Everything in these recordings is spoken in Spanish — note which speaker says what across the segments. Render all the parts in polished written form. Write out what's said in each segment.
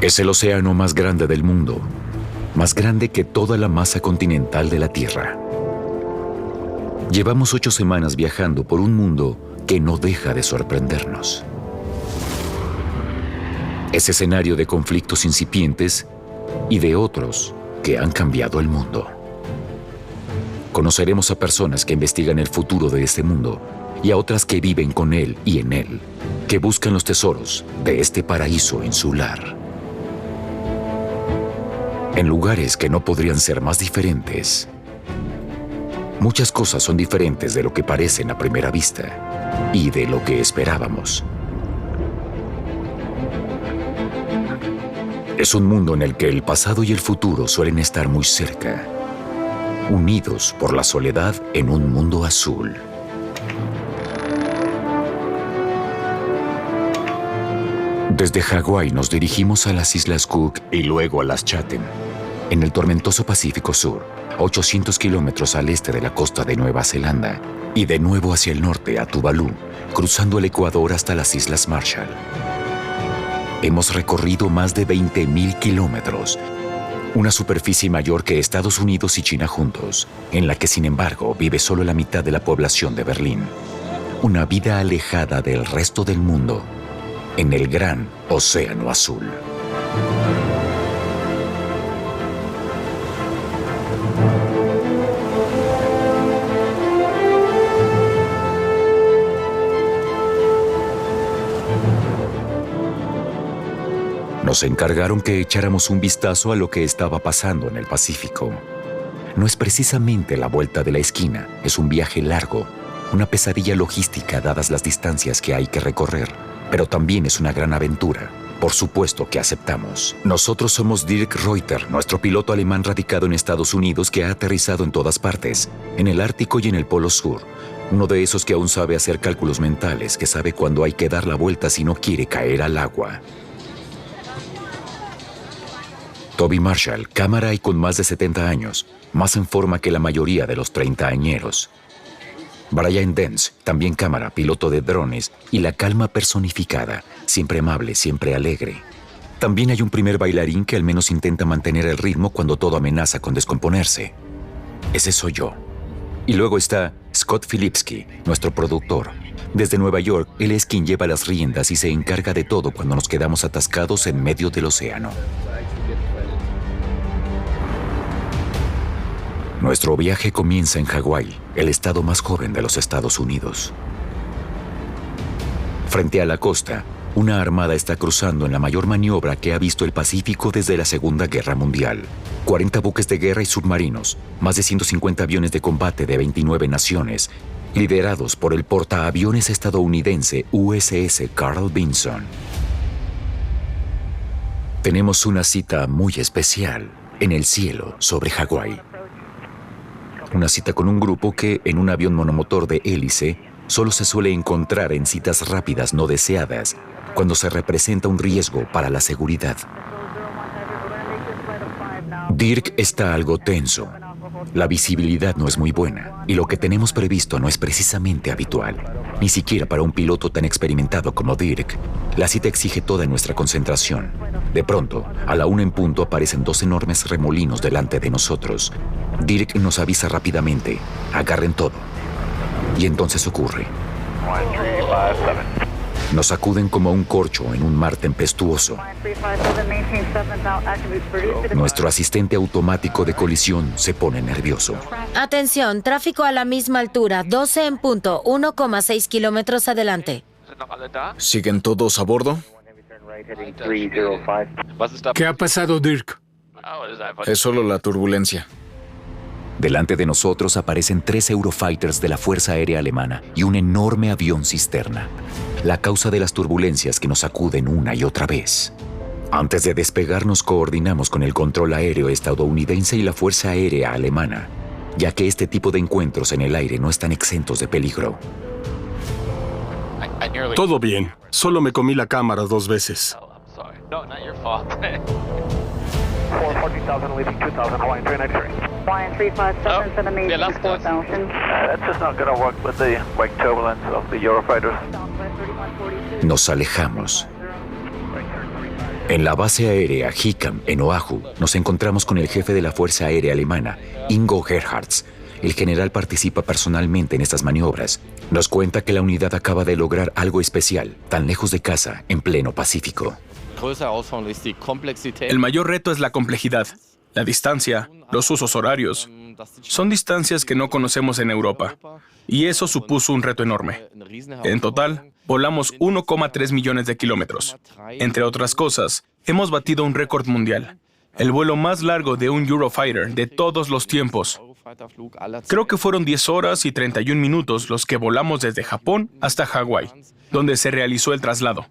Speaker 1: Es el océano más grande del mundo, más grande que toda la masa continental de la Tierra. Llevamos 8 semanas viajando por un mundo que no deja de sorprendernos. Es escenario de conflictos incipientes y de otros que han cambiado el mundo. Conoceremos a personas que investigan el futuro de este mundo y a otras que viven con él y en él, que buscan los tesoros de este paraíso insular. En lugares que no podrían ser más diferentes. Muchas cosas son diferentes de lo que parecen a primera vista y de lo que esperábamos. Es un mundo en el que el pasado y el futuro suelen estar muy cerca, unidos por la soledad en un mundo azul. Desde Hawái nos dirigimos a las Islas Cook y luego a las Chatham, en el tormentoso Pacífico Sur, a 800 kilómetros al este de la costa de Nueva Zelanda, y de nuevo hacia el norte a Tuvalu, cruzando el Ecuador hasta las Islas Marshall. Hemos recorrido más de 20.000 kilómetros, una superficie mayor que Estados Unidos y China juntos, en la que sin embargo vive solo la mitad de la población de Berlín. Una vida alejada del resto del mundo, en el gran océano azul. Nos encargaron que echáramos un vistazo a lo que estaba pasando en el Pacífico. No es precisamente la vuelta de la esquina, es un viaje largo, una pesadilla logística dadas las distancias que hay que recorrer, pero también es una gran aventura. Por supuesto que aceptamos. Nosotros somos Dirk Reuter, nuestro piloto alemán radicado en Estados Unidos que ha aterrizado en todas partes, en el Ártico y en el Polo Sur. Uno de esos que aún sabe hacer cálculos mentales, que sabe cuándo hay que dar la vuelta si no quiere caer al agua. Toby Marshall, cámara y con más de 70 años, más en forma que la mayoría de los treintañeros. Brian Dance, también cámara, piloto de drones y la calma personificada, siempre amable, siempre alegre. También hay un primer bailarín que al menos intenta mantener el ritmo cuando todo amenaza con descomponerse. Ese soy yo. Y luego está Scott Filipski, nuestro productor. Desde Nueva York, él es quien lleva las riendas y se encarga de todo cuando nos quedamos atascados en medio del océano. Nuestro viaje comienza en Hawái, el estado más joven de los Estados Unidos. Frente a la costa, una armada está cruzando en la mayor maniobra que ha visto el Pacífico desde la Segunda Guerra Mundial. 40 buques de guerra y submarinos, más de 150 aviones de combate de 29 naciones, liderados por el portaaviones estadounidense USS Carl Vinson. Tenemos una cita muy especial en el cielo sobre Hawái. Una cita con un grupo que, en un avión monomotor de hélice, solo se suele encontrar en citas rápidas no deseadas, cuando se representa un riesgo para la seguridad. Dirk está algo tenso. La visibilidad no es muy buena, y lo que tenemos previsto no es precisamente habitual, ni siquiera para un piloto tan experimentado como Dirk. La cita exige toda nuestra concentración. De pronto, a la 1 en punto aparecen 2 enormes remolinos delante de nosotros. Dirk nos avisa rápidamente, agarren todo. Y entonces ocurre. Nos sacuden como un corcho en un mar tempestuoso. Nuestro asistente automático de colisión se pone nervioso.
Speaker 2: Atención, tráfico a la misma altura, 12 en punto, 1,6 kilómetros adelante.
Speaker 3: ¿Siguen todos a bordo?
Speaker 4: ¿Qué ha pasado, Dirk?
Speaker 3: Es solo la turbulencia.
Speaker 1: Delante de nosotros aparecen 3 Eurofighters de la Fuerza Aérea Alemana y un enorme avión cisterna. La causa de las turbulencias que nos sacuden una y otra vez. Antes de despegar nos coordinamos con el control aéreo estadounidense y la Fuerza Aérea Alemana, ya que este tipo de encuentros en el aire no están exentos de peligro.
Speaker 4: Todo bien. Solo me comí la cámara 2 veces.
Speaker 5: 440,000 leaving 2000, Hawaiian 393.
Speaker 6: Hawaiian 357 for the meeting, 4000.
Speaker 5: That's just not going to work with the wake turbulence of the Eurofighters.
Speaker 1: Nos alejamos. En la base aérea Hickam, en Oahu, nos encontramos con el jefe de la Fuerza Aérea Alemana, Ingo Gerhardt. El general participa personalmente en estas maniobras. Nos cuenta que la unidad acaba de lograr algo especial, tan lejos de casa, en pleno Pacífico.
Speaker 7: El mayor reto es la complejidad, la distancia, los usos horarios. Son distancias que no conocemos en Europa, y eso supuso un reto enorme. En total, volamos 1,3 millones de kilómetros. Entre otras cosas, hemos batido un récord mundial, el vuelo más largo de un Eurofighter de todos los tiempos. Creo que fueron 10 horas y 31 minutos los que volamos desde Japón hasta Hawái, donde se realizó el traslado.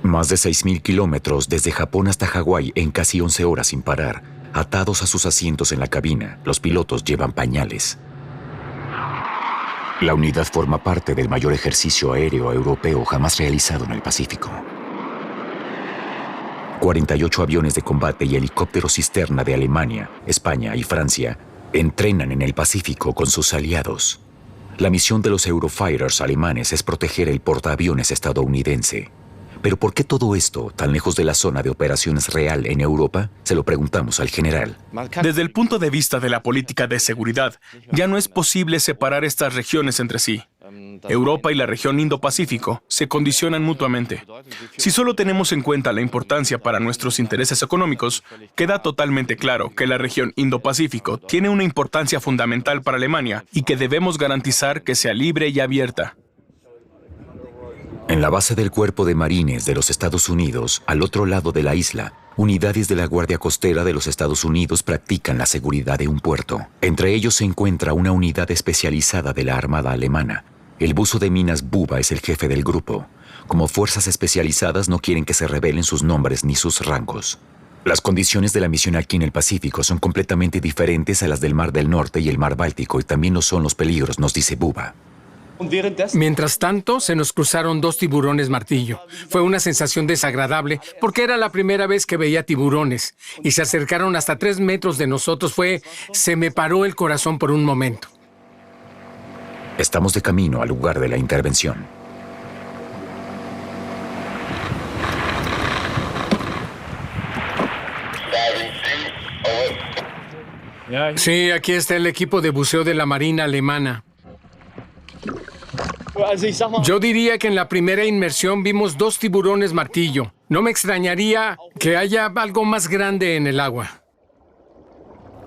Speaker 1: Más de 6.000 kilómetros desde Japón hasta Hawái en casi 11 horas sin parar. Atados a sus asientos en la cabina, los pilotos llevan pañales. La unidad forma parte del mayor ejercicio aéreo europeo jamás realizado en el Pacífico. 48 aviones de combate y helicópteros cisterna de Alemania, España y Francia entrenan en el Pacífico con sus aliados. La misión de los Eurofighters alemanes es proteger el portaaviones estadounidense. ¿Pero por qué todo esto, tan lejos de la zona de operaciones real en Europa? Se lo preguntamos al general.
Speaker 7: Desde el punto de vista de la política de seguridad, ya no es posible separar estas regiones entre sí. Europa y la región Indo-Pacífico se condicionan mutuamente. Si solo tenemos en cuenta la importancia para nuestros intereses económicos, queda totalmente claro que la región Indo-Pacífico tiene una importancia fundamental para Alemania y que debemos garantizar que sea libre y abierta.
Speaker 1: En la base del Cuerpo de Marines de los Estados Unidos, al otro lado de la isla, unidades de la Guardia Costera de los Estados Unidos practican la seguridad de un puerto. Entre ellos se encuentra una unidad especializada de la Armada Alemana. El buzo de minas Buba es el jefe del grupo. Como fuerzas especializadas no quieren que se revelen sus nombres ni sus rangos. Las condiciones de la misión aquí en el Pacífico son completamente diferentes a las del Mar del Norte y el Mar Báltico, y también lo son los peligros, nos dice Buba.
Speaker 8: Mientras tanto, se nos cruzaron 2 tiburones martillo. Fue una sensación desagradable porque era la primera vez que veía tiburones y se acercaron hasta 3 metros de nosotros. Se me paró el corazón por un momento.
Speaker 1: Estamos de camino al lugar de la intervención.
Speaker 8: Sí, aquí está el equipo de buceo de la Marina Alemana. Yo diría que en la primera inmersión vimos 2 tiburones martillo. No me extrañaría que haya algo más grande en el agua.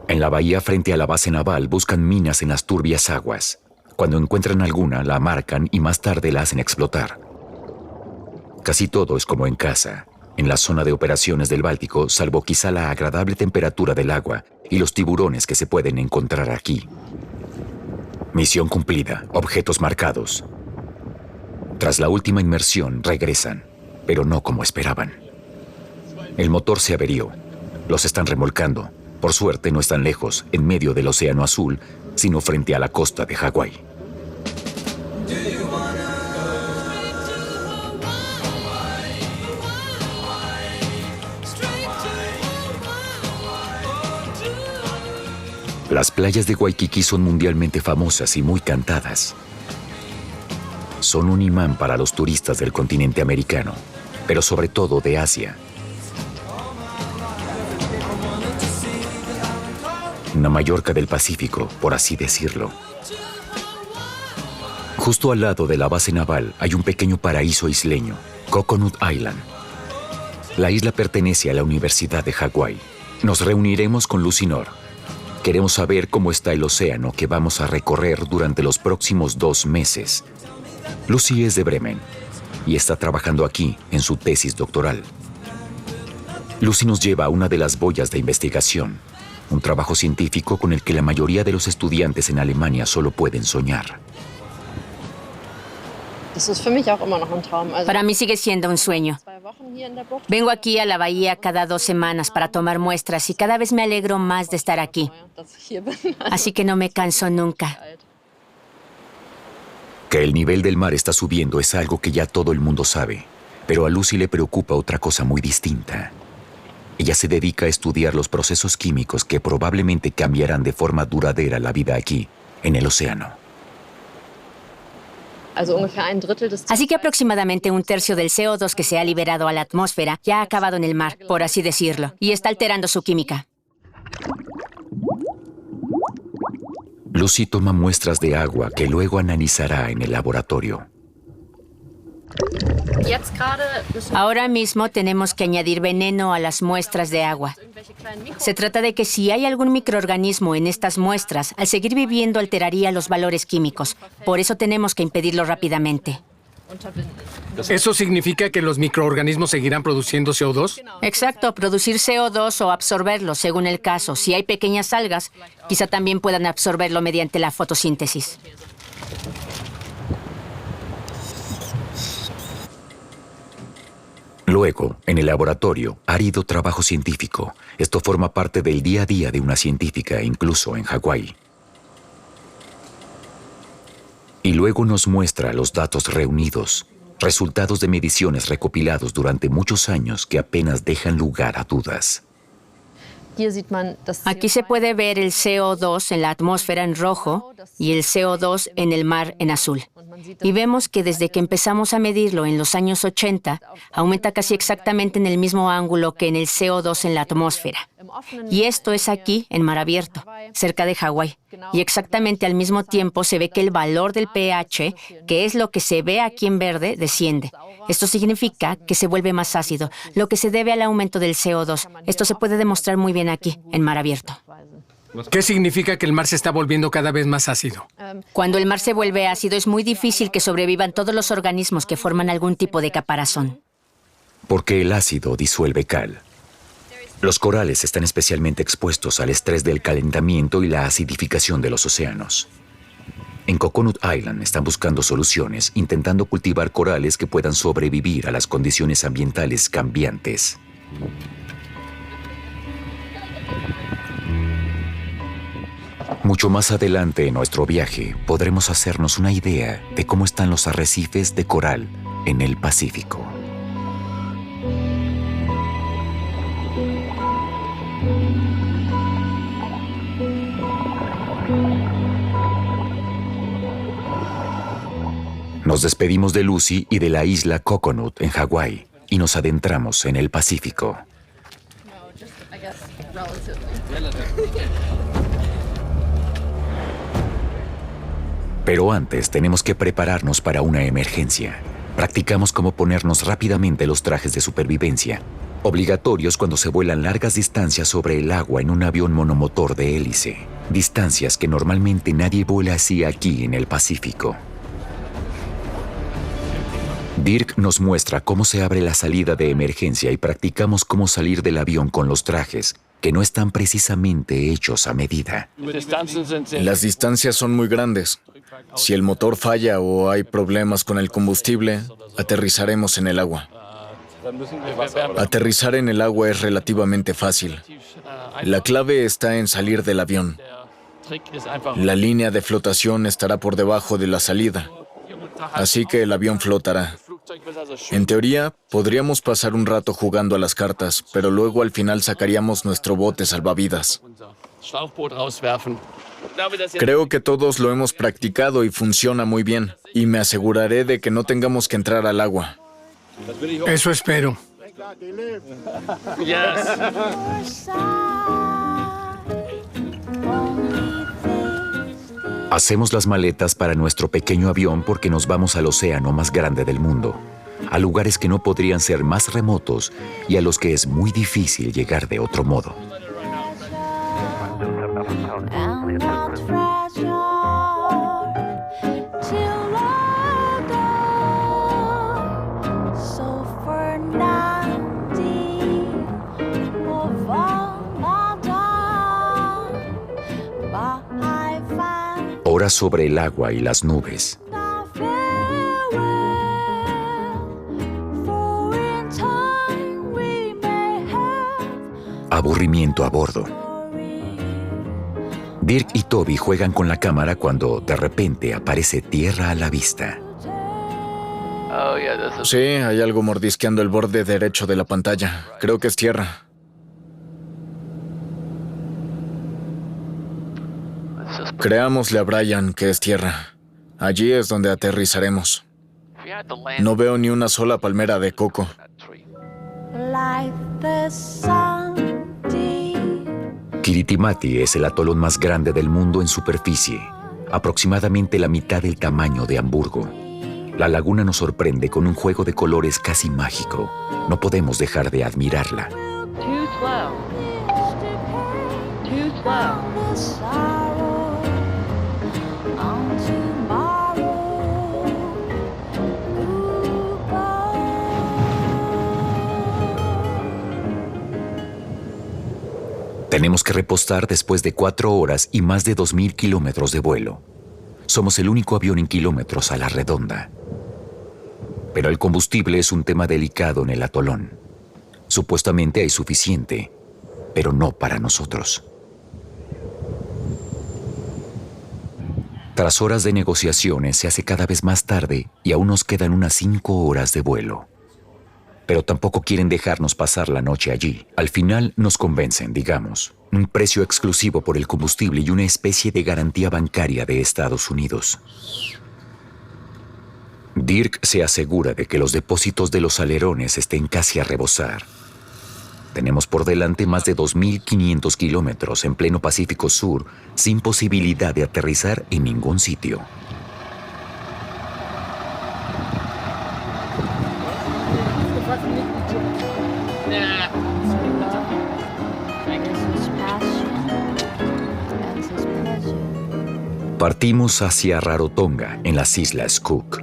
Speaker 1: En la bahía frente a la base naval buscan minas en las turbias aguas. Cuando encuentran alguna, la marcan y más tarde la hacen explotar. Casi todo es como en casa, en la zona de operaciones del Báltico, salvo quizá la agradable temperatura del agua y los tiburones que se pueden encontrar aquí. Misión cumplida, objetos marcados. Tras la última inmersión, regresan, pero no como esperaban. El motor se averió. Los están remolcando. Por suerte no están lejos, en medio del Océano Azul, sino frente a la costa de Hawái. Las playas de Waikiki son mundialmente famosas y muy cantadas. Son un imán para los turistas del continente americano, pero sobre todo de Asia. Una Mallorca del Pacífico, por así decirlo. Justo al lado de la base naval hay un pequeño paraíso isleño, Coconut Island. La isla pertenece a la Universidad de Hawái. Nos reuniremos con Lucy Nor. Queremos saber cómo está el océano que vamos a recorrer durante los próximos 2 meses. Lucy es de Bremen y está trabajando aquí en su tesis doctoral. Lucy nos lleva a una de las boyas de investigación, un trabajo científico con el que la mayoría de los estudiantes en Alemania solo pueden soñar.
Speaker 9: Para mí sigue siendo un sueño. Vengo aquí a la bahía cada 2 semanas para tomar muestras y cada vez me alegro más de estar aquí. Así que no me canso nunca.
Speaker 1: Que el nivel del mar está subiendo es algo que ya todo el mundo sabe, pero a Lucy le preocupa otra cosa muy distinta. Ella se dedica a estudiar los procesos químicos que probablemente cambiarán de forma duradera la vida aquí, en el océano.
Speaker 9: Así que aproximadamente un tercio del CO2 que se ha liberado a la atmósfera ya ha acabado en el mar, por así decirlo, y está alterando su química.
Speaker 1: Lucy toma muestras de agua que luego analizará en el laboratorio.
Speaker 9: Ahora mismo tenemos que añadir veneno a las muestras de agua. Se trata de que si hay algún microorganismo en estas muestras, al seguir viviendo alteraría los valores químicos. Por eso tenemos que impedirlo rápidamente.
Speaker 8: ¿Eso significa que los microorganismos seguirán produciendo CO2?
Speaker 9: Exacto, producir CO2 o absorberlo, según el caso. Si hay pequeñas algas, quizá también puedan absorberlo mediante la fotosíntesis.
Speaker 1: Luego, en el laboratorio, árido trabajo científico. Esto forma parte del día a día de una científica, incluso en Hawái. Y luego nos muestra los datos reunidos, resultados de mediciones recopilados durante muchos años que apenas dejan lugar a dudas.
Speaker 9: Aquí se puede ver el CO2 en la atmósfera en rojo y el CO2 en el mar en azul. Y vemos que desde que empezamos a medirlo en los años 80, aumenta casi exactamente en el mismo ángulo que en el CO2 en la atmósfera. Y esto es aquí, en mar abierto, cerca de Hawái. Y exactamente al mismo tiempo se ve que el valor del pH, que es lo que se ve aquí en verde, desciende. Esto significa que se vuelve más ácido, lo que se debe al aumento del CO2. Esto se puede demostrar muy bien aquí, en mar abierto.
Speaker 8: ¿Qué significa que el mar se está volviendo cada vez más ácido?
Speaker 9: Cuando el mar se vuelve ácido, es muy difícil que sobrevivan todos los organismos que forman algún tipo de caparazón.
Speaker 1: Porque el ácido disuelve cal. Los corales están especialmente expuestos al estrés del calentamiento y la acidificación de los océanos. En Coconut Island están buscando soluciones, intentando cultivar corales que puedan sobrevivir a las condiciones ambientales cambiantes. Mucho más adelante en nuestro viaje podremos hacernos una idea de cómo están los arrecifes de coral en el Pacífico. Nos despedimos de Lucy y de la isla Coconut en Hawái y nos adentramos en el Pacífico. Pero antes tenemos que prepararnos para una emergencia. Practicamos cómo ponernos rápidamente los trajes de supervivencia, obligatorios cuando se vuelan largas distancias sobre el agua en un avión monomotor de hélice. Distancias que normalmente nadie vuela así aquí en el Pacífico. Dirk nos muestra cómo se abre la salida de emergencia y practicamos cómo salir del avión con los trajes, que no están precisamente hechos a medida.
Speaker 3: Las distancias son muy grandes. Si el motor falla o hay problemas con el combustible, aterrizaremos en el agua. Aterrizar en el agua es relativamente fácil. La clave está en salir del avión. La línea de flotación estará por debajo de la salida, así que el avión flotará. En teoría, podríamos pasar un rato jugando a las cartas, pero luego al final sacaríamos nuestro bote salvavidas. Creo que todos lo hemos practicado y funciona muy bien, y me aseguraré de que no tengamos que entrar al agua.
Speaker 8: Eso espero.
Speaker 1: Hacemos las maletas para nuestro pequeño avión porque nos vamos al océano más grande del mundo, a lugares que no podrían ser más remotos y a los que es muy difícil llegar de otro modo. Horas sobre el agua y las nubes. Aburrimiento a bordo. Dirk y Toby juegan con la cámara cuando de repente aparece tierra a la vista.
Speaker 3: Sí, hay algo mordisqueando el borde derecho de la pantalla. Creo que es tierra. Creámosle a Brian que es tierra. Allí es donde aterrizaremos. No veo ni una sola palmera de coco.
Speaker 1: Kiritimati es el atolón más grande del mundo en superficie, aproximadamente la mitad del tamaño de Hamburgo. La laguna nos sorprende con un juego de colores casi mágico. No podemos dejar de admirarla. Tenemos que repostar después de 4 horas y más de 2.000 kilómetros de vuelo. Somos el único avión en kilómetros a la redonda. Pero el combustible es un tema delicado en el atolón. Supuestamente hay suficiente, pero no para nosotros. Tras horas de negociaciones se hace cada vez más tarde y aún nos quedan unas 5 horas de vuelo. Pero tampoco quieren dejarnos pasar la noche allí. Al final nos convencen, digamos. Un precio exclusivo por el combustible y una especie de garantía bancaria de Estados Unidos. Dirk se asegura de que los depósitos de los alerones estén casi a rebosar. Tenemos por delante más de 2.500 kilómetros en pleno Pacífico Sur, sin posibilidad de aterrizar en ningún sitio. Partimos hacia Rarotonga, en las Islas Cook.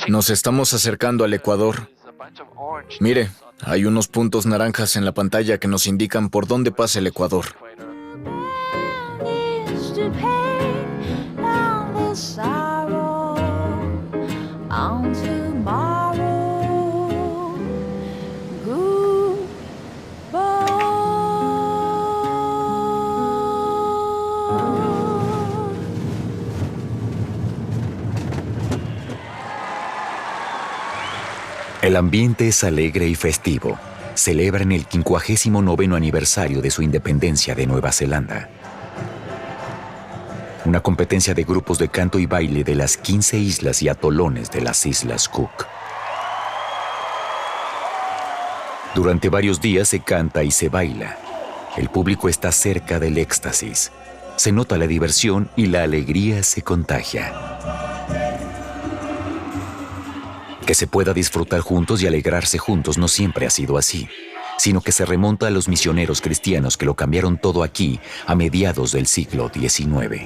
Speaker 3: Nos estamos acercando al Ecuador. Mire, hay unos puntos naranjas en la pantalla que nos indican por dónde pasa el Ecuador.
Speaker 1: El ambiente es alegre y festivo. Celebran el 59º aniversario de su independencia de Nueva Zelanda. Una competencia de grupos de canto y baile de las 15 islas y atolones de las Islas Cook. Durante varios días se canta y se baila. El público está cerca del éxtasis. Se nota la diversión y la alegría se contagia. Que se pueda disfrutar juntos y alegrarse juntos no siempre ha sido así, sino que se remonta a los misioneros cristianos que lo cambiaron todo aquí a mediados del siglo XIX.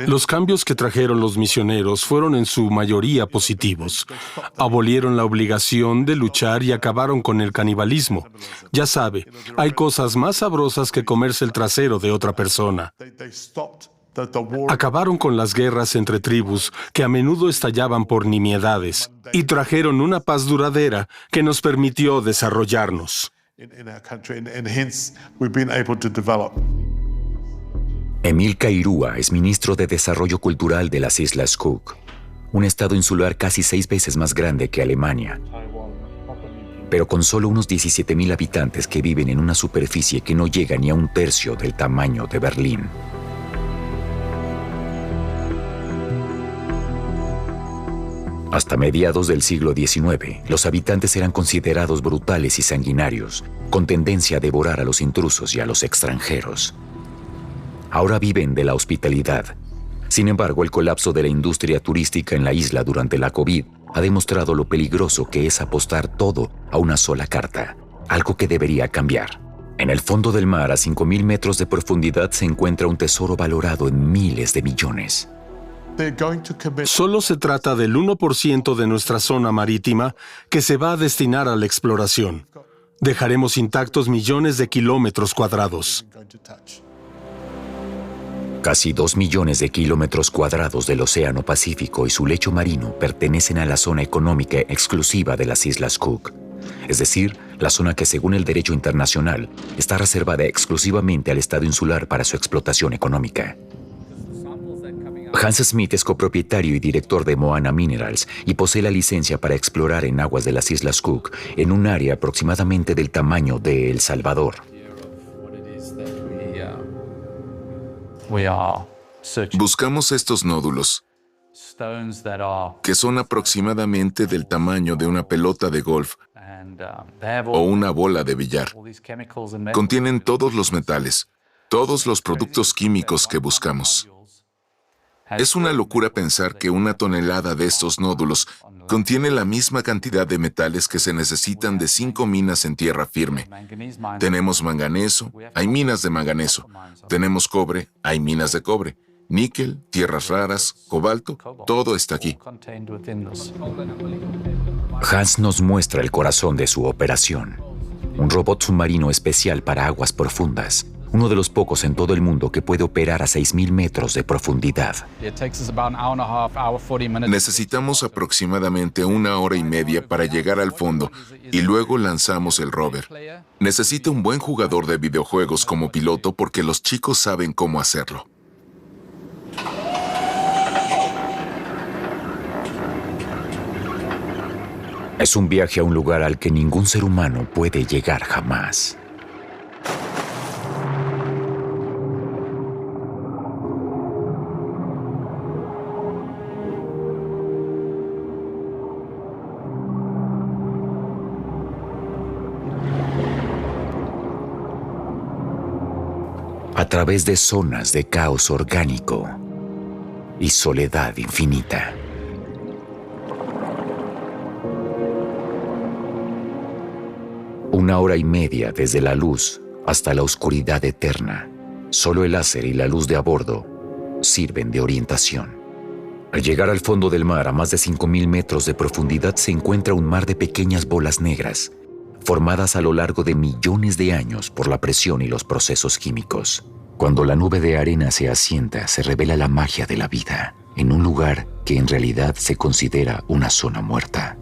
Speaker 4: Los cambios que trajeron los misioneros fueron en su mayoría positivos. Abolieron la obligación de luchar y acabaron con el canibalismo. Ya sabe, hay cosas más sabrosas que comerse el trasero de otra persona. Acabaron con las guerras entre tribus que a menudo estallaban por nimiedades y trajeron una paz duradera que nos permitió desarrollarnos.
Speaker 1: Emil Kairúa es ministro de Desarrollo Cultural de las Islas Cook, un estado insular casi 6 veces más grande que Alemania, pero con solo unos 17,000 habitantes que viven en una superficie que no llega ni a 1/3 del tamaño de Berlín. Hasta mediados del siglo XIX, los habitantes eran considerados brutales y sanguinarios, con tendencia a devorar a los intrusos y a los extranjeros. Ahora viven de la hospitalidad. Sin embargo, el colapso de la industria turística en la isla durante la COVID ha demostrado lo peligroso que es apostar todo a una sola carta, algo que debería cambiar. En el fondo del mar, a 5,000 metros de profundidad, se encuentra un tesoro valorado en miles de millones.
Speaker 4: Solo se trata del 1% de nuestra zona marítima que se va a destinar a la exploración. Dejaremos intactos millones de kilómetros cuadrados.
Speaker 1: Casi 2 millones de kilómetros cuadrados del Océano Pacífico y su lecho marino pertenecen a la zona económica exclusiva de las Islas Cook, es decir, la zona que según el derecho internacional está reservada exclusivamente al estado insular para su explotación económica. Hans Smith es copropietario y director de Moana Minerals y posee la licencia para explorar en aguas de las Islas Cook en un área aproximadamente del tamaño de El Salvador.
Speaker 10: Buscamos estos nódulos, que son aproximadamente del tamaño de una pelota de golf o una bola de billar. Contienen todos los metales, todos los productos químicos que buscamos. Es una locura pensar que una tonelada de estos nódulos contiene la misma cantidad de metales que se necesitan de 5 minas en tierra firme. Tenemos manganeso, hay minas de manganeso. Tenemos cobre, hay minas de cobre. Níquel, tierras raras, cobalto, todo está aquí.
Speaker 1: Hans nos muestra el corazón de su operación. Un robot submarino especial para aguas profundas. Uno de los pocos en todo el mundo que puede operar a 6.000 metros de profundidad.
Speaker 10: Necesitamos aproximadamente 1 hora y media para llegar al fondo y luego lanzamos el rover. Necesita un buen jugador de videojuegos como piloto porque los chicos saben cómo hacerlo.
Speaker 1: Es un viaje a un lugar al que ningún ser humano puede llegar jamás. A través de zonas de caos orgánico y soledad infinita. Una hora y media desde la luz hasta la oscuridad eterna. Solo el láser y la luz de a bordo sirven de orientación. Al llegar al fondo del mar a más de 5.000 metros de profundidad se encuentra un mar de pequeñas bolas negras, formadas a lo largo de millones de años por la presión y los procesos químicos. Cuando la nube de arena se asienta, se revela la magia de la vida, en un lugar que en realidad se considera una zona muerta.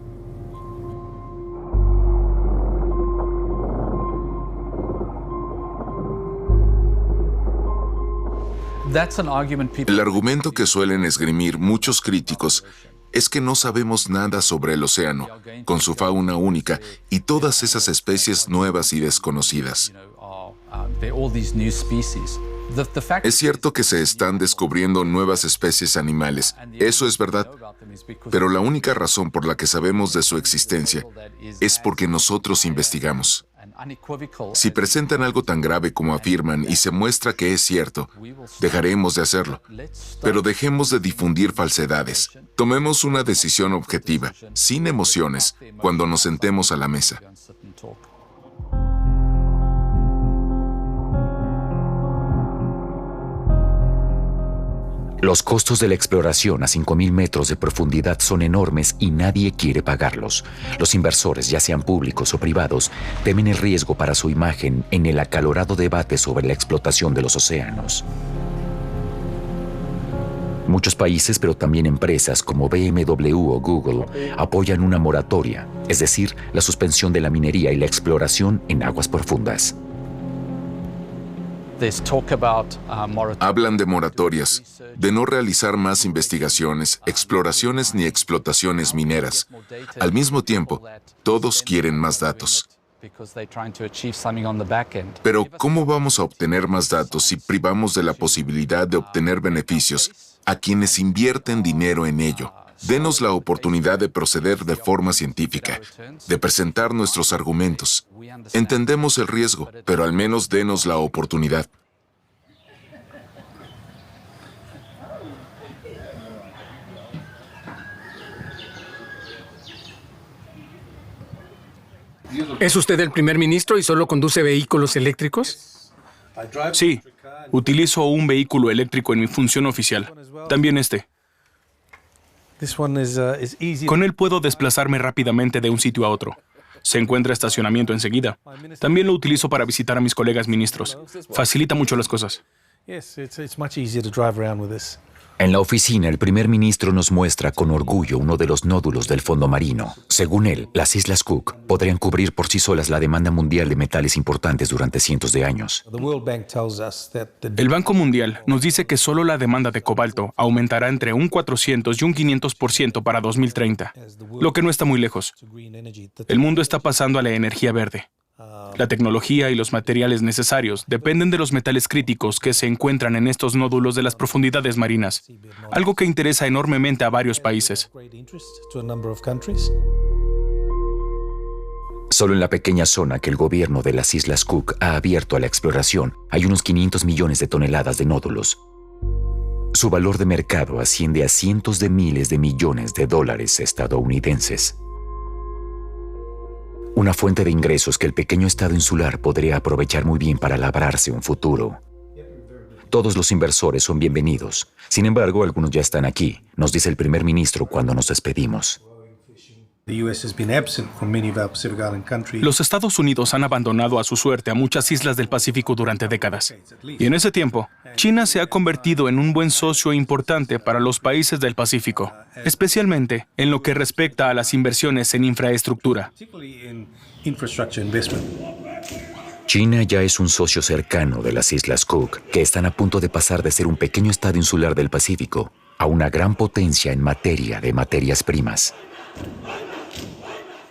Speaker 10: El argumento que suelen esgrimir muchos críticos es que no sabemos nada sobre el océano, con su fauna única y todas esas especies nuevas y desconocidas. Es cierto que se están descubriendo nuevas especies animales, eso es verdad, pero la única razón por la que sabemos de su existencia es porque nosotros investigamos. Si presentan algo tan grave como afirman y se muestra que es cierto, dejaremos de hacerlo. Pero dejemos de difundir falsedades. Tomemos una decisión objetiva, sin emociones, cuando nos sentemos a la mesa.
Speaker 1: Los costos de la exploración a 5.000 metros de profundidad son enormes y nadie quiere pagarlos. Los inversores, ya sean públicos o privados, temen el riesgo para su imagen en el acalorado debate sobre la explotación de los océanos. Muchos países, pero también empresas como BMW o Google, apoyan una moratoria, es decir, la suspensión de la minería y la exploración en aguas profundas.
Speaker 10: Hablan de moratorias, de no realizar más investigaciones, exploraciones ni explotaciones mineras. Al mismo tiempo, todos quieren más datos. Pero, ¿cómo vamos a obtener más datos si privamos de la posibilidad de obtener beneficios a quienes invierten dinero en ello? Denos la oportunidad de proceder de forma científica, de presentar nuestros argumentos. Entendemos el riesgo, pero al menos denos la oportunidad.
Speaker 8: ¿Es usted el primer ministro y solo conduce vehículos eléctricos?
Speaker 7: Sí, utilizo un vehículo eléctrico en mi función oficial. También este. Con él puedo desplazarme rápidamente de un sitio a otro. Se encuentra estacionamiento enseguida. También lo utilizo para visitar a mis colegas ministros. Facilita mucho las cosas.
Speaker 1: En la oficina, el primer ministro nos muestra con orgullo uno de los nódulos del fondo marino. Según él, las Islas Cook podrían cubrir por sí solas la demanda mundial de metales importantes durante cientos de años.
Speaker 7: El Banco Mundial nos dice que solo la demanda de cobalto aumentará entre un 400 y un 500% para 2030, lo que no está muy lejos. El mundo está pasando a la energía verde. La tecnología y los materiales necesarios dependen de los metales críticos que se encuentran en estos nódulos de las profundidades marinas, algo que interesa enormemente a varios países.
Speaker 1: Solo en la pequeña zona que el gobierno de las Islas Cook ha abierto a la exploración hay unos 500 millones de toneladas de nódulos. Su valor de mercado asciende a cientos de miles de millones de dólares estadounidenses. Una fuente de ingresos que el pequeño estado insular podría aprovechar muy bien para labrarse un futuro. Todos los inversores son bienvenidos. Sin embargo, algunos ya están aquí, nos dice el primer ministro cuando nos despedimos.
Speaker 7: Los Estados Unidos han abandonado a su suerte a muchas islas del Pacífico durante décadas. Y en ese tiempo, China se ha convertido en un buen socio importante para los países del Pacífico, especialmente en lo que respecta a las inversiones en infraestructura.
Speaker 1: China ya es un socio cercano de las Islas Cook, que están a punto de pasar de ser un pequeño estado insular del Pacífico a una gran potencia en materia de materias primas.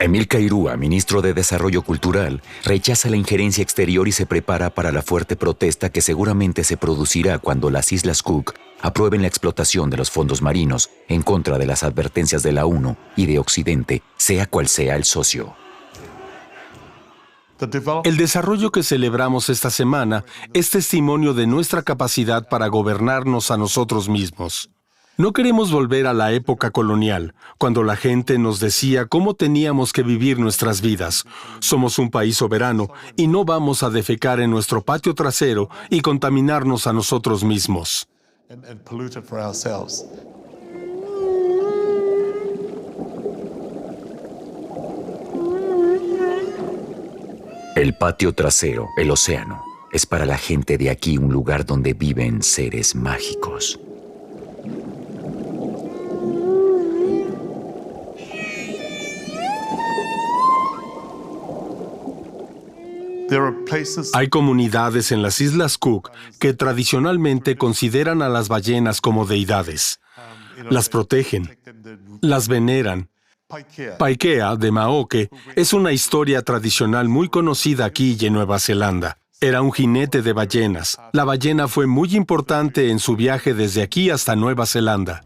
Speaker 1: Emil Kairúa, ministro de Desarrollo Cultural, rechaza la injerencia exterior y se prepara para la fuerte protesta que seguramente se producirá cuando las Islas Cook aprueben la explotación de los fondos marinos en contra de las advertencias de la ONU y de Occidente, sea cual sea el socio.
Speaker 4: El desarrollo que celebramos esta semana es testimonio de nuestra capacidad para gobernarnos a nosotros mismos. No queremos volver a la época colonial, cuando la gente nos decía cómo teníamos que vivir nuestras vidas. Somos un país soberano y no vamos a defecar en nuestro patio trasero y contaminarnos a nosotros mismos.
Speaker 1: El patio trasero, el océano, es para la gente de aquí un lugar donde viven seres mágicos.
Speaker 4: Hay comunidades en las Islas Cook que tradicionalmente consideran a las ballenas como deidades. Las protegen, las veneran. Paikea, de Maoke, es una historia tradicional muy conocida aquí y en Nueva Zelanda. Era un jinete de ballenas. La ballena fue muy importante en su viaje desde aquí hasta Nueva Zelanda.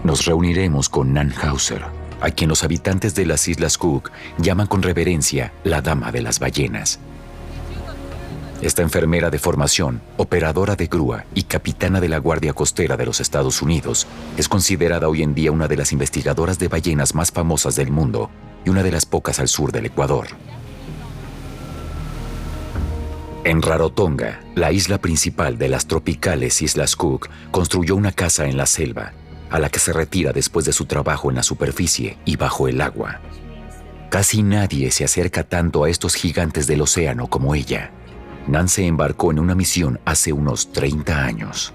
Speaker 1: Nos reuniremos con Nan Hauser, a quien los habitantes de las Islas Cook llaman con reverencia la Dama de las Ballenas. Esta enfermera de formación, operadora de grúa y capitana de la Guardia Costera de los Estados Unidos, es considerada hoy en día una de las investigadoras de ballenas más famosas del mundo y una de las pocas al sur del Ecuador. En Rarotonga, la isla principal de las tropicales Islas Cook, construyó una casa en la selva, a la que se retira después de su trabajo en la superficie y bajo el agua. Casi nadie se acerca tanto a estos gigantes del océano como ella. Nan se embarcó en una misión hace unos 30 años.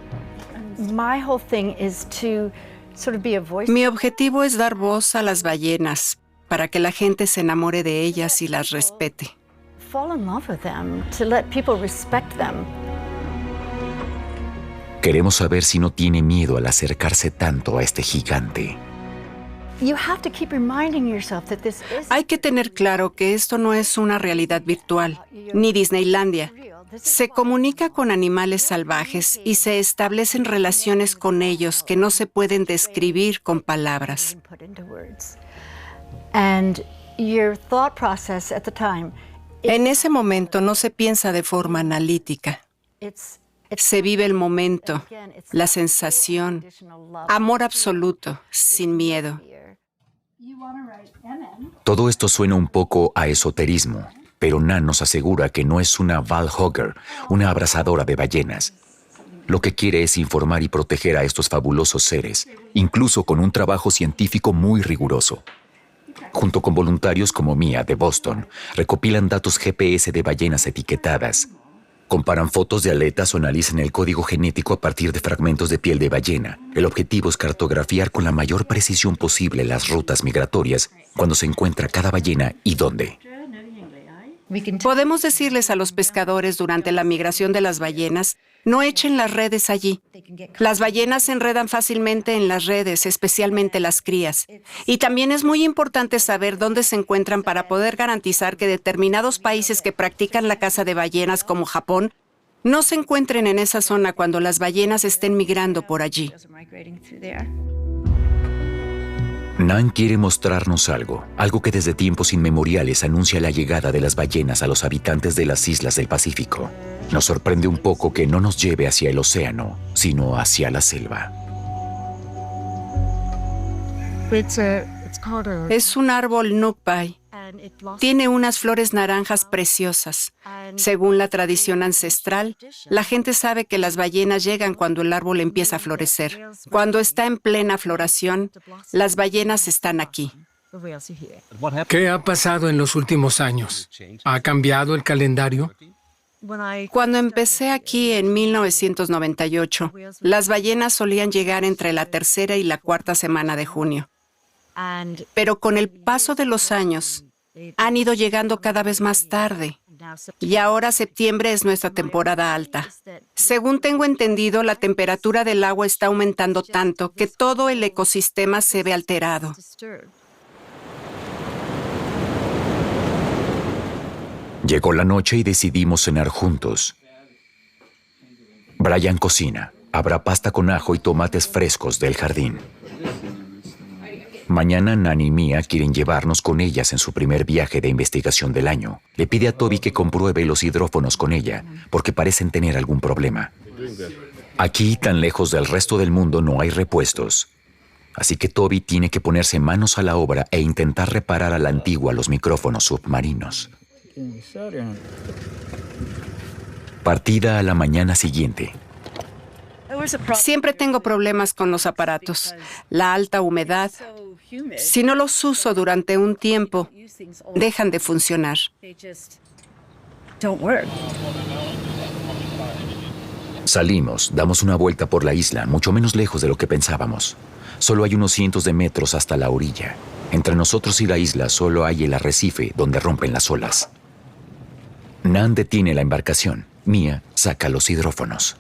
Speaker 11: Mi objetivo es dar voz a las ballenas, para que la gente se enamore de ellas y las respete.
Speaker 1: Queremos saber si no tiene miedo al acercarse tanto a este gigante.
Speaker 11: Hay que tener claro que esto no es una realidad virtual, ni Disneylandia. Se comunica con animales salvajes y se establecen relaciones con ellos que no se pueden describir con palabras. En ese momento no se piensa de forma analítica. Se vive el momento, la sensación, amor absoluto, sin miedo.
Speaker 1: Todo esto suena un poco a esoterismo, pero Nan nos asegura que no es una Val Hogger, una abrazadora de ballenas. Lo que quiere es informar y proteger a estos fabulosos seres, incluso con un trabajo científico muy riguroso. Junto con voluntarios como Mia de Boston, recopilan datos GPS de ballenas etiquetadas. Comparan fotos de aletas o analizan el código genético a partir de fragmentos de piel de ballena. El objetivo es cartografiar con la mayor precisión posible las rutas migratorias cuando se encuentra cada ballena y dónde.
Speaker 11: Podemos decirles a los pescadores durante la migración de las ballenas, no echen las redes allí. Las ballenas se enredan fácilmente en las redes, especialmente las crías. Y también es muy importante saber dónde se encuentran para poder garantizar que determinados países que practican la caza de ballenas, como Japón, no se encuentren en esa zona cuando las ballenas estén migrando por allí.
Speaker 1: Nan quiere mostrarnos algo que desde tiempos inmemoriales anuncia la llegada de las ballenas a los habitantes de las islas del Pacífico. Nos sorprende un poco que no nos lleve hacia el océano, sino hacia la selva.
Speaker 11: Es un árbol nukpai. Tiene unas flores naranjas preciosas. Según la tradición ancestral, la gente sabe que las ballenas llegan cuando el árbol empieza a florecer. Cuando está en plena floración, las ballenas están aquí.
Speaker 8: ¿Qué ha pasado en los últimos años? ¿Ha cambiado el calendario?
Speaker 11: Cuando empecé aquí en 1998, las ballenas solían llegar entre la tercera y la cuarta semana de junio. Pero con el paso de los años, han ido llegando cada vez más tarde. Y ahora septiembre es nuestra temporada alta. Según tengo entendido, la temperatura del agua está aumentando tanto que todo el ecosistema se ve alterado.
Speaker 1: Llegó la noche y decidimos cenar juntos. Brian cocina. Habrá pasta con ajo y tomates frescos del jardín. Mañana Nan y Mia quieren llevarnos con ellas en su primer viaje de investigación del año. Le pide a Toby que compruebe los hidrófonos con ella, porque parecen tener algún problema. Aquí, tan lejos del resto del mundo, no hay repuestos. Así que Toby tiene que ponerse manos a la obra e intentar reparar a la antigua los micrófonos submarinos. Partida a la mañana siguiente.
Speaker 11: Siempre tengo problemas con los aparatos. La alta humedad. Si no los uso durante un tiempo, dejan de funcionar.
Speaker 1: Salimos, damos una vuelta por la isla, mucho menos lejos de lo que pensábamos. Solo hay unos cientos de metros hasta la orilla. Entre nosotros y la isla solo hay el arrecife donde rompen las olas. Nan detiene la embarcación. Mia saca los hidrófonos.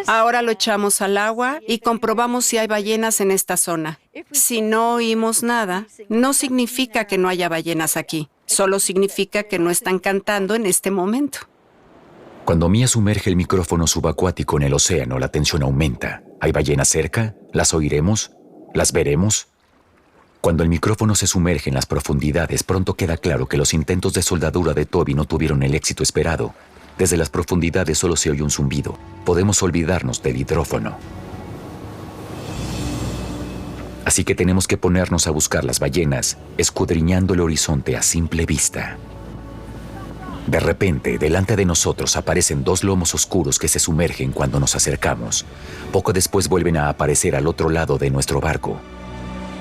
Speaker 11: Ahora lo echamos al agua y comprobamos si hay ballenas en esta zona. Si no oímos nada, no significa que no haya ballenas aquí. Solo significa que no están cantando en este momento.
Speaker 1: Cuando Mia sumerge el micrófono subacuático en el océano, la tensión aumenta. ¿Hay ballenas cerca? ¿Las oiremos? ¿Las veremos? Cuando el micrófono se sumerge en las profundidades, pronto queda claro que los intentos de soldadura de Toby no tuvieron el éxito esperado. Desde las profundidades solo se oye un zumbido. Podemos olvidarnos del hidrófono. Así que tenemos que ponernos a buscar las ballenas, escudriñando el horizonte a simple vista. De repente, delante de nosotros aparecen dos lomos oscuros que se sumergen cuando nos acercamos. Poco después vuelven a aparecer al otro lado de nuestro barco.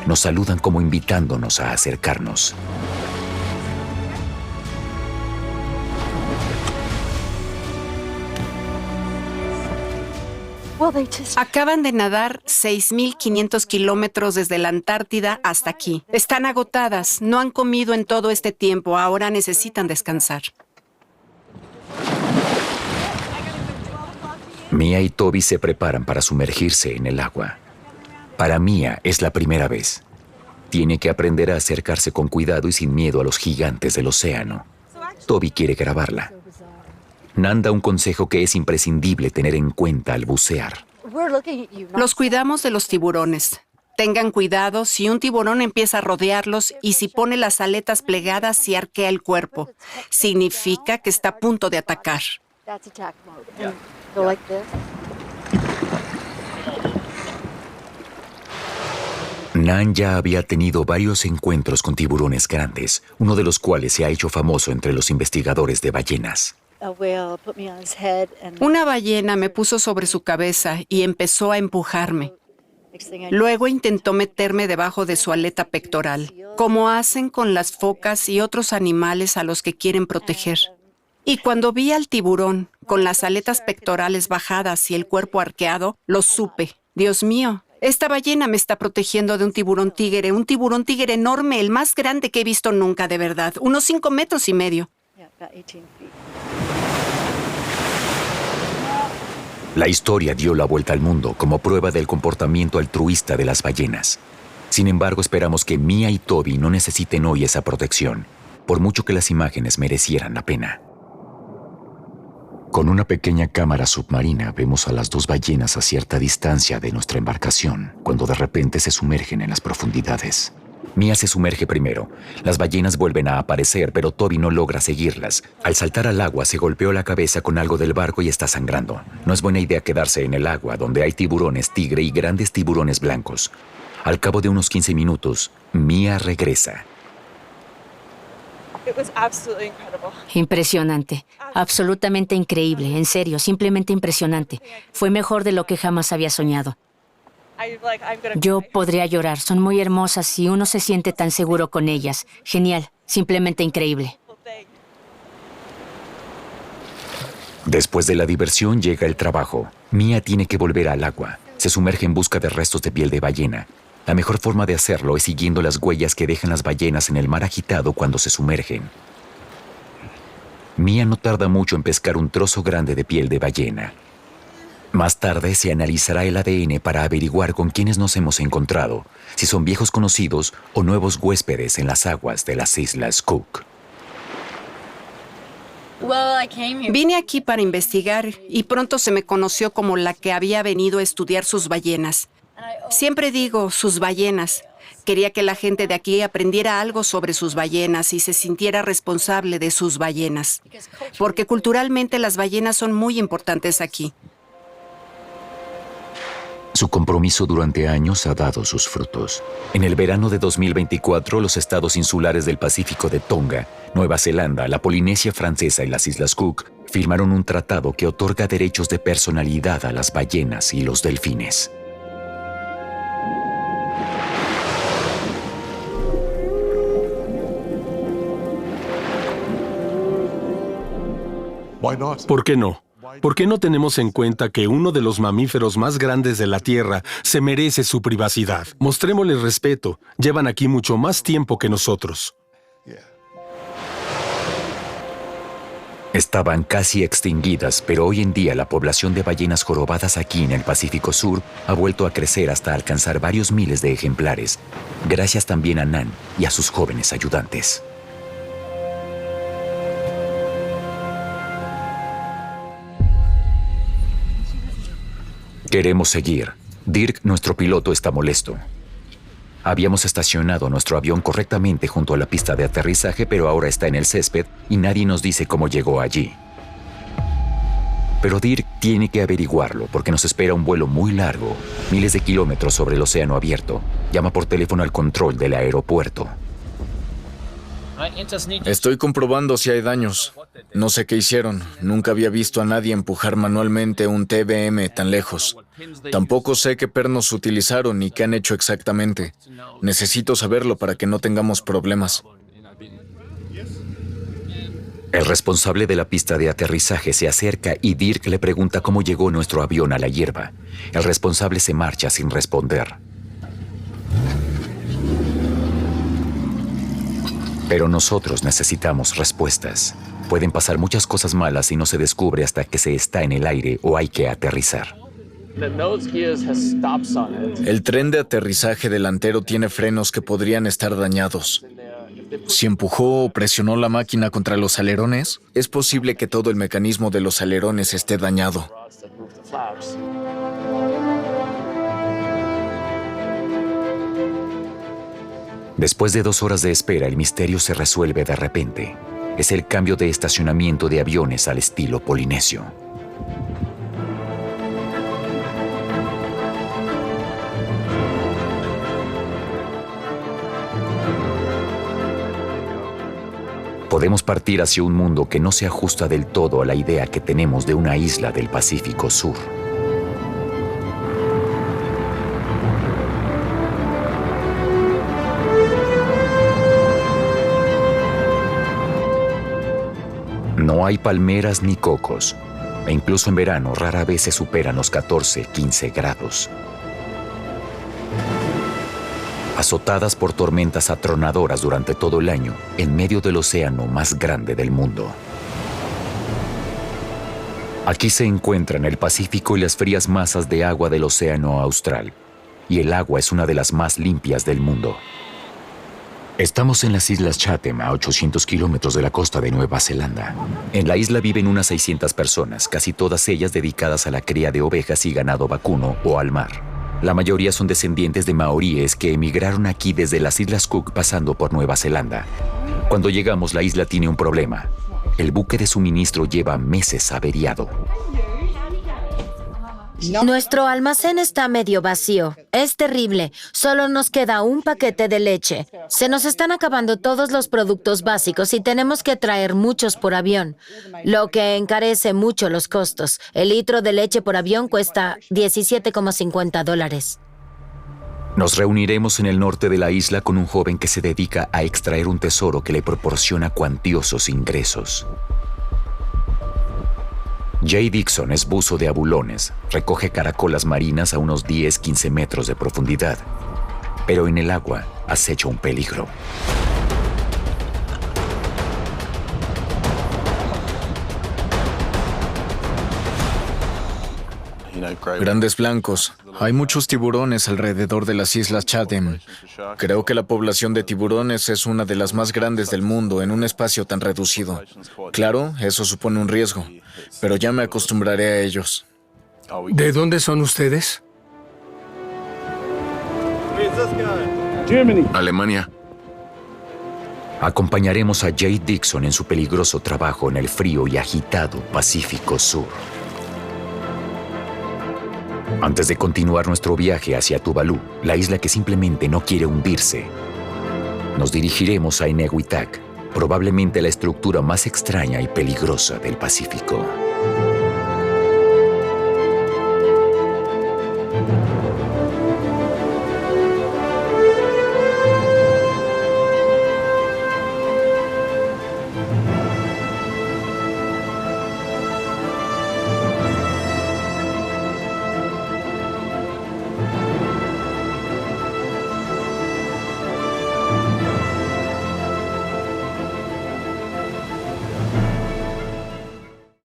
Speaker 1: Nos saludan como invitándonos a acercarnos.
Speaker 11: Acaban de nadar 6.500 kilómetros desde la Antártida hasta aquí. Están agotadas, no han comido en todo este tiempo, ahora necesitan descansar.
Speaker 1: Mia y Toby se preparan para sumergirse en el agua. Para Mia es la primera vez. Tiene que aprender a acercarse con cuidado y sin miedo a los gigantes del océano. Toby quiere grabarla. Nan da un consejo que es imprescindible tener en cuenta al bucear.
Speaker 11: Los cuidamos de los tiburones. Tengan cuidado si un tiburón empieza a rodearlos y si pone las aletas plegadas y arquea el cuerpo. Significa que está a punto de atacar.
Speaker 1: Nan ya había tenido varios encuentros con tiburones grandes, uno de los cuales se ha hecho famoso entre los investigadores de ballenas.
Speaker 11: Una ballena me puso sobre su cabeza y empezó a empujarme. Luego intentó meterme debajo de su aleta pectoral, como hacen con las focas y otros animales a los que quieren proteger. Y cuando vi al tiburón, con las aletas pectorales bajadas y el cuerpo arqueado, lo supe. Dios mío, esta ballena me está protegiendo de un tiburón tigre enorme, el más grande que he visto nunca, de verdad, unos 5,5 metros.
Speaker 1: La historia dio la vuelta al mundo como prueba del comportamiento altruista de las ballenas. Sin embargo, esperamos que Mia y Toby no necesiten hoy esa protección, por mucho que las imágenes merecieran la pena. Con una pequeña cámara submarina vemos a las dos ballenas a cierta distancia de nuestra embarcación, cuando de repente se sumergen en las profundidades. Mia se sumerge primero. Las ballenas vuelven a aparecer, pero Toby no logra seguirlas. Al saltar al agua, se golpeó la cabeza con algo del barco y está sangrando. No es buena idea quedarse en el agua, donde hay tiburones tigre y grandes tiburones blancos. Al cabo de unos 15 minutos, Mia regresa.
Speaker 9: Impresionante, absolutamente increíble, en serio, simplemente impresionante. Fue mejor de lo que jamás había soñado. Yo podría llorar, son muy hermosas y uno se siente tan seguro con ellas. Genial, simplemente increíble.
Speaker 1: Después de la diversión llega el trabajo. Mia tiene que volver al agua. Se sumerge en busca de restos de piel de ballena. La mejor forma de hacerlo es siguiendo las huellas que dejan las ballenas en el mar agitado cuando se sumergen. Mia no tarda mucho en pescar un trozo grande de piel de ballena. Más tarde se analizará el ADN para averiguar con quiénes nos hemos encontrado, si son viejos conocidos o nuevos huéspedes en las aguas de las Islas Cook.
Speaker 11: Vine aquí para investigar y pronto se me conoció como la que había venido a estudiar sus ballenas. Siempre digo sus ballenas. Quería que la gente de aquí aprendiera algo sobre sus ballenas y se sintiera responsable de sus ballenas. Porque culturalmente las ballenas son muy importantes aquí.
Speaker 1: Su compromiso durante años ha dado sus frutos. En el verano de 2024, los estados insulares del Pacífico de Tonga, Nueva Zelanda, la Polinesia Francesa y las Islas Cook firmaron un tratado que otorga derechos de personalidad a las ballenas y los delfines.
Speaker 4: ¿Por qué no? ¿Por qué no tenemos en cuenta que uno de los mamíferos más grandes de la Tierra se merece su privacidad? Mostrémosles respeto. Llevan aquí mucho más tiempo que nosotros.
Speaker 1: Estaban casi extinguidas, pero hoy en día la población de ballenas jorobadas aquí en el Pacífico Sur ha vuelto a crecer hasta alcanzar varios miles de ejemplares, gracias también a Nan y a sus jóvenes ayudantes. Queremos seguir. Dirk, nuestro piloto, está molesto. Habíamos estacionado nuestro avión correctamente junto a la pista de aterrizaje, pero ahora está en el césped y nadie nos dice cómo llegó allí. Pero Dirk tiene que averiguarlo porque nos espera un vuelo muy largo, miles de kilómetros sobre el océano abierto. Llama por teléfono al control del aeropuerto.
Speaker 3: Estoy comprobando si hay daños. No sé qué hicieron. Nunca había visto a nadie empujar manualmente un TBM tan lejos. Tampoco sé qué pernos utilizaron ni qué han hecho exactamente. Necesito saberlo para que no tengamos problemas.
Speaker 1: El responsable de la pista de aterrizaje se acerca y Dirk le pregunta cómo llegó nuestro avión a la hierba. El responsable se marcha sin responder. Pero nosotros necesitamos respuestas. Pueden pasar muchas cosas malas y no se descubre hasta que se está en el aire o hay que aterrizar.
Speaker 3: El tren de aterrizaje delantero tiene frenos que podrían estar dañados. Si empujó o presionó la máquina contra los alerones, es posible que todo el mecanismo de los alerones esté dañado.
Speaker 1: Después de 2 horas de espera, el misterio se resuelve de repente. Es el cambio de estacionamiento de aviones al estilo polinesio. Podemos partir hacia un mundo que no se ajusta del todo a la idea que tenemos de una isla del Pacífico Sur. No hay palmeras ni cocos, e incluso en verano rara vez se superan los 14-15 grados. Azotadas por tormentas atronadoras durante todo el año, en medio del océano más grande del mundo. Aquí se encuentran el Pacífico y las frías masas de agua del océano austral, y el agua es una de las más limpias del mundo. Estamos en las Islas Chatham, a 800 kilómetros de la costa de Nueva Zelanda. En la isla viven unas 600 personas, casi todas ellas dedicadas a la cría de ovejas y ganado vacuno o al mar. La mayoría son descendientes de maoríes que emigraron aquí desde las Islas Cook pasando por Nueva Zelanda. Cuando llegamos, la isla tiene un problema. El buque de suministro lleva meses averiado.
Speaker 2: Nuestro almacén está medio vacío. Es terrible. Solo nos queda un paquete de leche. Se nos están acabando todos los productos básicos y tenemos que traer muchos por avión, lo que encarece mucho los costos. El litro de leche por avión cuesta $17,50.
Speaker 1: Nos reuniremos en el norte de la isla con un joven que se dedica a extraer un tesoro que le proporciona cuantiosos ingresos. Jay Dixon es buzo de abulones, recoge caracolas marinas a unos 10-15 metros de profundidad, pero en el agua acecha un peligro.
Speaker 3: Grandes blancos. Hay muchos tiburones alrededor de las Islas Chatham. Creo que la población de tiburones es una de las más grandes del mundo en un espacio tan reducido. Claro, eso supone un riesgo, pero ya me acostumbraré a ellos.
Speaker 8: ¿De dónde son ustedes?
Speaker 10: Alemania.
Speaker 1: Acompañaremos a Jay Dixon en su peligroso trabajo en el frío y agitado Pacífico Sur. Antes de continuar nuestro viaje hacia Tuvalu, la isla que simplemente no quiere hundirse, nos dirigiremos a Enewetak, probablemente la estructura más extraña y peligrosa del Pacífico.